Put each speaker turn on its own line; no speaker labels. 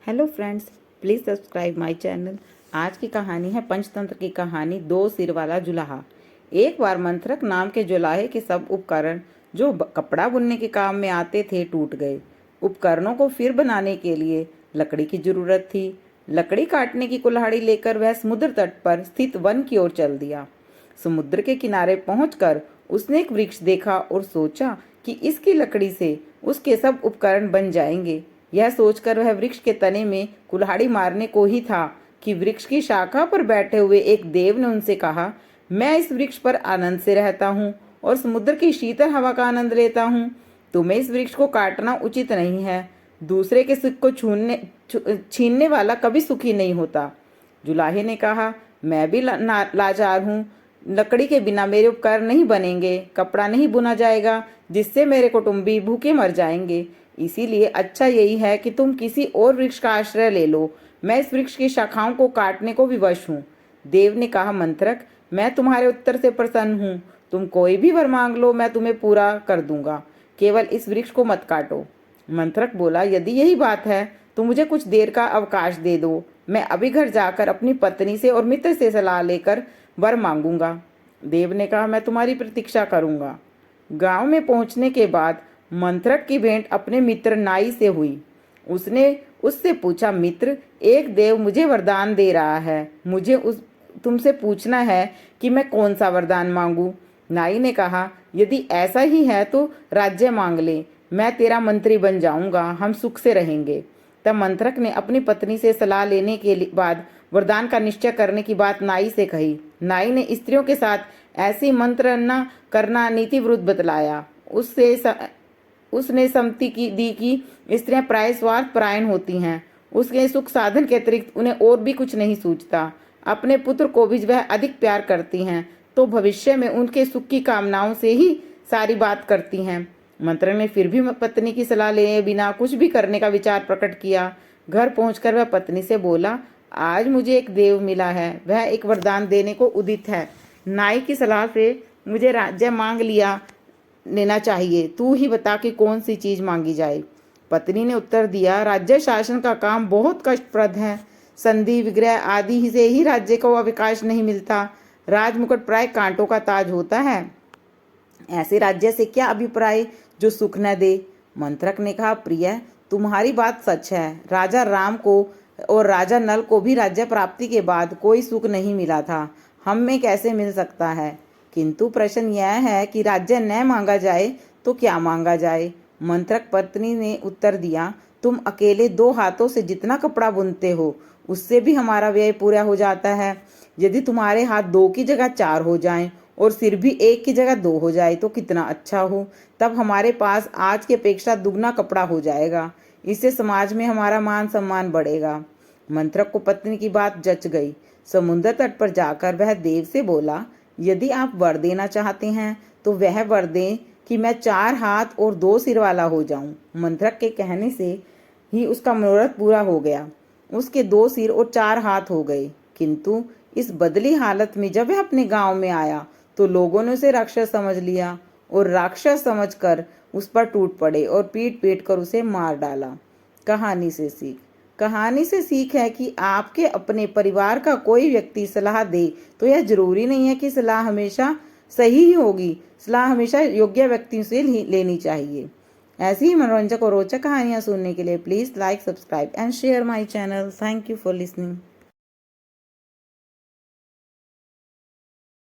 Hello friends, please subscribe my channel. आज की कहानी है पंचतंत्र की कहानी दो सिर वाला जुलाहा। एक बार मंत्रक नाम के जुलाहे के सब उपकरण जो कपड़ा बुनने के काम में आते थे टूट गए। उपकरणों को फिर बनाने के लिए लकड़ी की जरूरत थी। लकड़ी काटने की कुल्हाड़ी लेकर वह समुद्र तट पर स्थित वन की ओर चल दिया। समुद्र के किनारे पहुंचकर उसने एक वृक्ष देखा और सोचा कि इसकी लकड़ी से उसके सब उपकरण बन जाएंगे। यह सोचकर वह वृक्ष के तने में कुल्हाड़ी मारने को ही था कि वृक्ष की शाखा पर बैठे हुए एक देव ने उनसे कहा, मैं इस वृक्ष पर आनंद से रहता हूँ और समुद्र की शीतल हवा का आनंद लेता हूँ। तुम्हें इस वृक्ष को काटना उचित नहीं है। दूसरे के सुख को छीनने वाला कभी सुखी नहीं होता। जुलाहे ने कहा, मैं भी लाचार हूँ। लकड़ी के बिना मेरे उपकरण नहीं बनेंगे, कपड़ा नहीं बुना जाएगा, जिससे मेरे कुटुंबी भूखे मर जाएंगे। इसीलिए अच्छा यही है कि तुम किसी और वृक्ष का आश्रय ले लो। मैं इस वृक्ष की शाखाओं को काटने को विवश हूँ। देव ने कहा, मंत्रक, मैं तुम्हारे उत्तर से प्रसन्न हूँ। तुम कोई भी वर मांग लो, मैं तुम्हें पूरा कर दूंगा। केवल इस वृक्ष को मत काटो। मंत्रक बोला, यदि यही बात है तो मुझे कुछ देर का अवकाश दे दो। मैं अभी घर जाकर अपनी पत्नी से और मित्र से सलाह लेकर वर मांगूंगा। देव ने कहा, मैं तुम्हारी प्रतीक्षा करूंगा। गांव में पहुंचने के बाद मंत्रक की भेंट अपने मित्र नाई से हुई। उसने उससे पूछा, मित्र, एक देव मुझे वरदान दे रहा है। मुझे तुमसे पूछना है कि मैं कौन सा वरदान मांगू। नाई ने कहा, यदि ऐसा ही है तो राज्य मांग ले। मैं तेरा मंत्री बन जाऊंगा, हम सुख से रहेंगे। तब मंत्रक ने अपनी पत्नी से सलाह लेने के बाद वरदान का निश्चय करने की बात नाई से कही। नाई ने स्त्रियों के साथ ऐसी मंत्रणा करना नीति विरुद्ध बतलाया। उसने सम्मति दी कि स्त्रियां प्राय स्वार्थ परायण होती हैं। उसके सुख साधन के अतिरिक्त उन्हें और भी कुछ नहीं सूझता। अपने पुत्र को भी वह अधिक प्यार करती हैं, तो भविष्य में उनके सुख की कामनाओं से ही सारी बात करती हैं। मंत्र ने फिर भी पत्नी की सलाह लिए बिना कुछ भी करने का विचार प्रकट किया। घर पहुंचकर वह पत्नी से बोला, आज मुझे एक देव मिला है, वह एक वरदान देने को उदित है। नाई की सलाह से मुझे राज्य मांग लेना चाहिए। तू ही बता कि कौन सी चीज मांगी जाए। पत्नी ने उत्तर दिया, राज्य शासन का काम बहुत कष्टप्रद है। संधि विग्रह आदि से ही राज्य को अवकाश नहीं मिलता। राजमुकुट प्राय कांटों का ताज होता है। ऐसे राज्य से क्या अभिप्राय जो सुख न दे। मंत्रक ने कहा, प्रिय, तुम्हारी बात सच है। राजा राम को और राजा नल को भी राज्य प्राप्ति के बाद कोई सुख नहीं मिला था। हम में कैसे मिल सकता है। किंतु प्रश्न यह है कि राज्य न मांगा जाए तो क्या मांगा जाए। मंत्रक पत्नी ने उत्तर दिया, तुम अकेले 2 हाथों से जितना कपड़ा बुनते हो उससे भी हमारा व्यय पूरा हो जाता है। यदि तुम्हारे हाथ 2 की जगह 4 हो जाएं और सिर भी 1 की जगह 2 हो जाए तो कितना अच्छा हो। तब हमारे पास आज की अपेक्षा दुगना कपड़ा हो जाएगा। इससे समाज में हमारा मान सम्मान बढ़ेगा। मंत्रक को पत्नी की बात जच गई। समुद्र तट पर जाकर वह देव से बोला, यदि आप वर देना चाहते हैं तो वह वर दें कि मैं 4 हाथ और 2 सिर वाला हो जाऊं। मंत्रक के कहने से ही उसका मनोरथ पूरा हो गया। उसके 2 सिर और 4 हाथ हो गए। किंतु इस बदली हालत में जब वह अपने गांव में आया तो लोगों ने उसे राक्षस समझ लिया और राक्षस समझकर उस पर टूट पड़े और पीट पीट कर उसे मार डाला। कहानी से सीख है कि आपके अपने परिवार का कोई व्यक्ति सलाह दे तो यह जरूरी नहीं है कि सलाह हमेशा सही ही होगी। सलाह हमेशा योग्य व्यक्ति से लेनी चाहिए। ऐसी ही मनोरंजक और रोचक कहानियां सुनने के लिए please like, subscribe and share my channel. Thank you for listening.